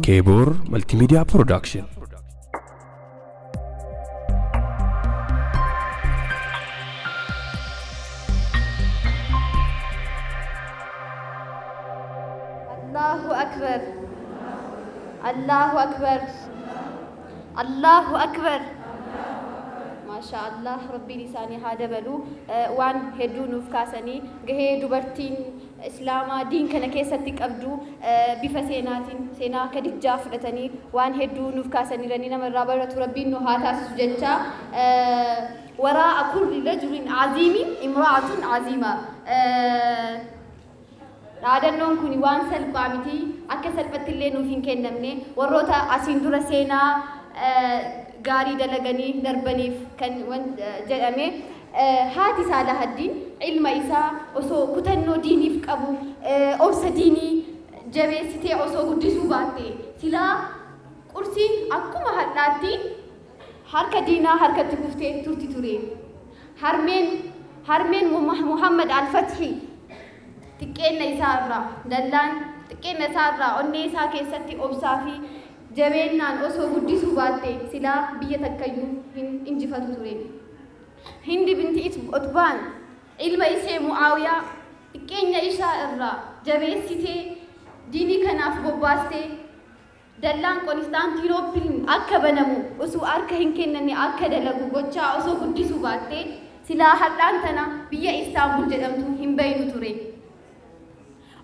كيبور ملتي ميديا برودكشن. الله أكبر الله أكبر الله أكبر. ما شاء الله ربي لساني هذا بلو وان هدو نفكاسني جه دبرتين إسلاما دين كنا كيستك أبدو بفسينات سينا كدجاف رتني وان هدو نفكاسني رنينا من رابرة ربي إنه هذا سجنتا وراء كل رجل عظيم امرأة عظيمة. raadanoon kun waan salphaa miti akka salphatti illee nuuf hin kennamne warroota asiin dura seenaa gaarii dalaganii darbaniif kan jedhame haati Saalahaddin ilma isaa osoo kutannoo diiniif qabu obsa diinii jabeessitee osoo guddisuu baatte silaa qursiin akkuma hadhaatti harka diinaa harkatti kuftee turti ture. harmeen Muhammad Al-Fathi xiqqeenna isaarraa dallaan xiqqeenna isaarraa onnee isaa keessatti obsaa fi jabeennaan osoo guddisuu baatte silaa biyya takkayyuu hin injifatu ture. Hindi binti Utbaan ilma ishee Mu'aawiyaa xiqqeenya isaa irraa jabeessitee diinii kanaaf bobbaastee dallaan Konstaantinooppiliin akka banamu osoo harka hin kennanne akka dalagu gochaa osoo guddisuu baatte silaa hadhaan tana biyya Istaanbul jedhamtu hin baynu ture.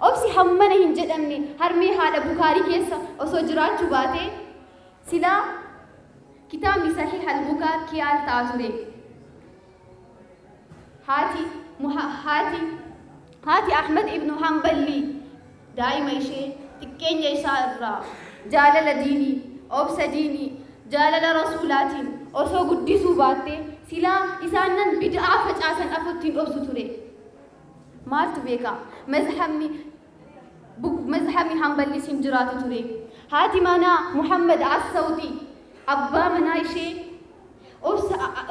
obsi hammana hin jedhamne harmee haadha Bukaarii keessa osoo jiraachuu baate silaa kitaabni Sahih al-Bukaar kiyaal ta'a ture. haati Ahmad ibn Hanballi daa'ima ishee xiqqeenya isaa irraa jaalala diinii obsa diinii jaalala rasuulaatiin osoo guddisuu baatte silaa isaanan bid'aa facaasan afuttiin obsu ture. maaltu beeka مذهبي hanballi sin jiraatu ture. haati manaa Muhammad As-Sawdi abbaa manaa ishee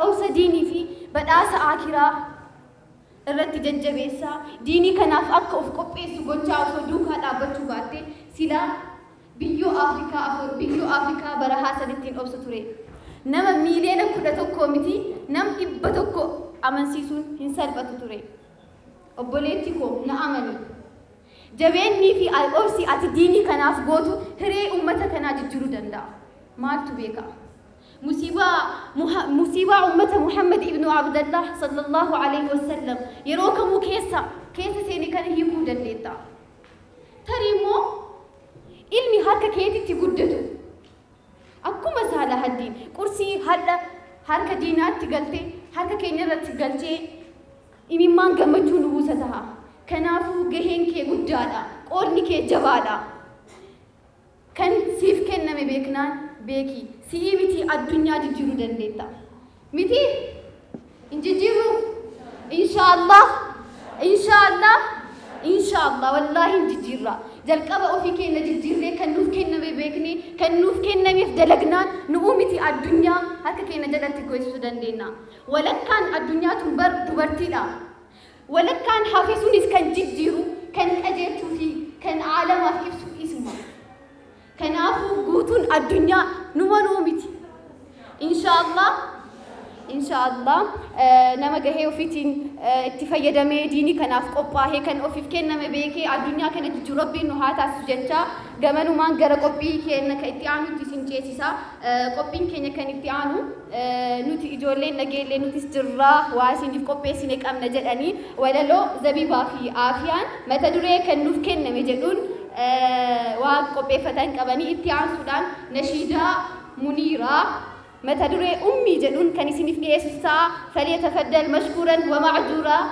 obsa diinii fi badhaasa akiraa irratti jajjabeessaa diinii kanaaf akka of qopheessu gochaa osoo duukaa dhaabbachuu baatte silaa biyyoo Afrikaa barahaa sanittiin obsu ture. nama miiliyoona 11 miti nam 100 amansiisuun hin salphatu ture. obboleetti koo na amani jabeennii fi obsi ati diinii kanaaf gootu hiree ummata kanaa jijjiiruu danda'a. maaltu beeka musiibaa ummata Muhammad ibn Abdullah sallallahu alaihi wasallam yeroo kamuu keessa seeni kana hiikuu dandeetta. tarii immoo ilmi harka keetitti guddatu akkuma Saalahaddin qursii harka diinaatti galtee harka keenya irratti galchee imimmaan gammachuu nu buusa ta'a. kanaafuu gaheen kee guddaadha, qoodni kee jabaadha. kan siif kenname beeknaan beeki si'ii miti addunyaa jijjiiruu dandeetta miti hin jijjiirru inshaallah wallaahi hin jijjiirra. jalqaba ofii keenya jijjiirree kan nuuf kenname beeknee kan nuuf kennameef dalagnaan nu'uu miti addunyaa harka keenya jalatti goysuu dandeenya. walakkaan addunyaa tun bar dubartiidha. walakkaan hafe sunis kan jijjiiru kan qajeelchuu fi kan aalamaaf ibsu isuma. kanaafuu guutuun addunyaa numa nuu miti inshaallah nama gahee ofiitiin itti fayyadamee diinii kanaaf qophaa'ee kan ofiif kenname beekee addunyaa kana jijjiiruu rabbiin nu haa taasisu jecha gamanumaan gara qophii keenya kan itti aanutti isin ceesisa. qophiin keenya kan itti aanu nuti ijoolleen nageellee nutis jirraa waa isiniif qopheessine qabna jedhanii walaloo Zabibaa fi Aafiyaan mata duree kan nuuf kenname jedhuun waan qopheeffatan qabanii itti aansuudhaan nashiidaa Muniiraa mata duree ummii jedhuun kan isiniif dhiyeessisaa. falyatafaddal mashkuuran wa ma'juuraa.